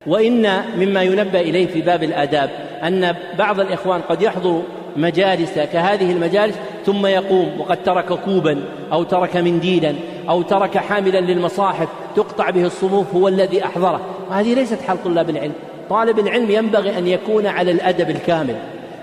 وإن مما ينبه إليه في باب الآداب أن بعض الإخوان قد يحضر مجالس كهذه المجالس ثم يقوم وقد ترك كوبا أو ترك منديلا أو ترك حاملا للمصاحف تقطع به الصفوف هو الذي أحضره، وهذه ليست حال طلاب العلم. طالب العلم ينبغي أن يكون على الأدب الكامل،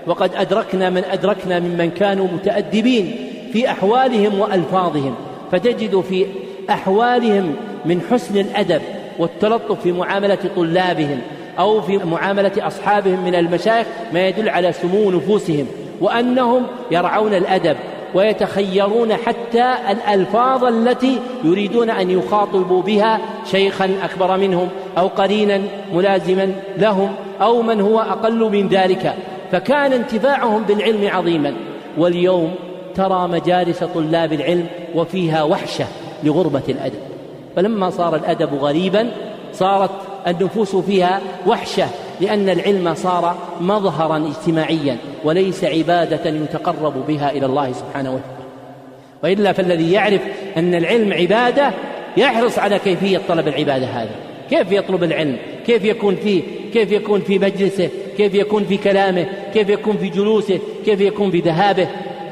وقد أدركنا من أدركنا ممن كانوا متأدبين في أحوالهم وألفاظهم، فتجد في أحوالهم من حسن الأدب والتلطف في معاملة طلابهم أو في معاملة أصحابهم من المشايخ ما يدل على سمو نفوسهم، وأنهم يرعون الأدب ويتخيرون حتى الألفاظ التي يريدون أن يخاطبوا بها شيخا أكبر منهم أو قرينا ملازما لهم أو من هو أقل من ذلك، فكان انتفاعهم بالعلم عظيما. واليوم ترى مجالس طلاب العلم وفيها وحشة لغربة الأدب، فلما صار الأدب غريبا صارت النفوس فيها وحشة، لأن العلم صار مظهرا اجتماعيا وليس عبادة يتقرب بها إلى الله سبحانه وتعالى. وإلا فالذي يعرف أن العلم عبادة يحرص على كيفية طلب العبادة هذا، كيف يطلب العلم، كيف يكون فيه، كيف يكون في مجلسه، كيف يكون في كلامه، كيف يكون في جلوسه، كيف يكون في ذهابه.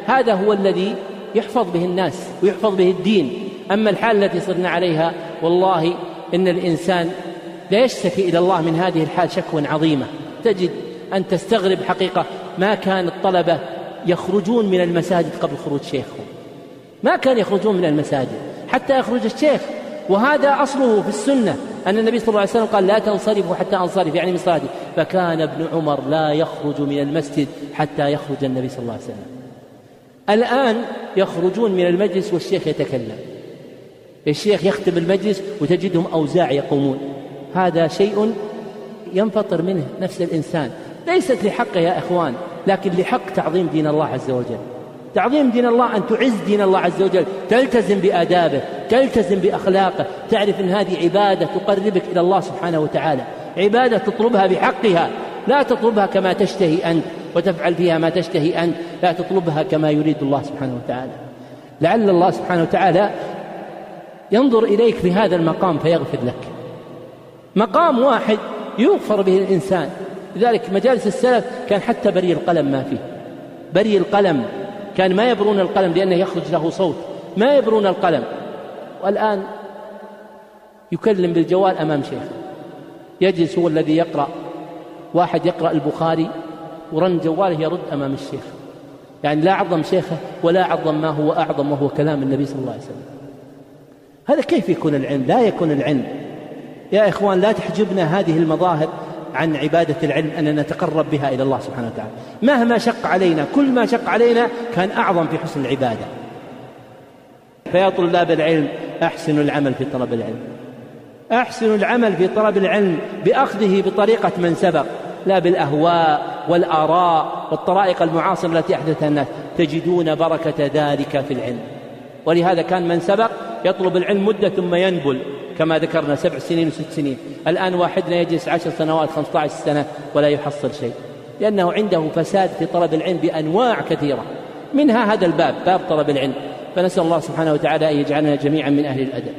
هذا هو الذي يحفظ به الناس ويحفظ به الدين. أما الحال التي صرنا عليها والله إن الإنسان لا يشتكي إلى الله من هذه الحال شكوى عظيمة، تجد أن تستغرب حقيقة ما كان الطلبة يخرجون من المساجد قبل خروج شيخهم، ما كان يخرجون من المساجد حتى يخرج الشيخ، وهذا أصله في السنة أن النبي صلى الله عليه وسلم قال لا تنصرفوا حتى أنصرف، يعني من صلاته، فكان ابن عمر لا يخرج من المسجد حتى يخرج النبي صلى الله عليه وسلم. الآن يخرجون من المجلس والشيخ يتكلم، الشيخ يختم المجلس وتجدهم أوزاع يقومون. هذا شيء ينفطر منه نفس الإنسان، ليست لحقه يا إخوان، لكن لحق تعظيم دين الله عز وجل. تعظيم دين الله أن تعز دين الله عز وجل، تلتزم بآدابه، تلتزم بأخلاقه، تعرف أن هذه عبادة تقربك إلى الله سبحانه وتعالى، عبادة تطلبها بحقها، لا تطلبها كما تشتهي أنت وتفعل فيها ما تشتهي أنت، لا تطلبها كما يريد الله سبحانه وتعالى. لعل الله سبحانه وتعالى ينظر إليك في هذا المقام فيغفر لك، مقام واحد يغفر به الإنسان. لذلك مجالس السلف كان حتى بري القلم ما فيه، بري القلم كان ما يبرون القلم لأنه يخرج له صوت، ما يبرون القلم. والآن يكلم بالجوال أمام شيخ، يجلس هو الذي يقرأ، واحد يقرأ البخاري ورن جواله يرد أمام الشيخ، يعني لا عظم شيخه ولا عظم ما هو أعظم وهو كلام النبي صلى الله عليه وسلم. هذا كيف يكون العلم؟ لا يكون العلم يا إخوان، لا تحجبنا هذه المظاهر عن عبادة العلم أن نتقرب بها إلى الله سبحانه وتعالى. مهما شق علينا، كل ما شق علينا كان أعظم في حسن العبادة. فيا طلاب العلم أحسنوا العمل في طلب العلم، أحسنوا العمل في طلب العلم بأخذه بطريقة من سبق، لا بالأهواء والآراء والطرائق المعاصرة التي أحدثها الناس، تجدون بركة ذلك في العلم. ولهذا كان من سبق يطلب العلم مدة ثم ينبل كما ذكرنا 7 سنين و6 سنين. الآن واحدنا يجلس 10 سنوات 15 سنة ولا يحصل شيء، لأنه عنده فساد في طلب العلم بأنواع كثيرة، منها هذا الباب، باب طلب العلم. فنسأل الله سبحانه وتعالى أن يجعلنا جميعا من أهل الأدب.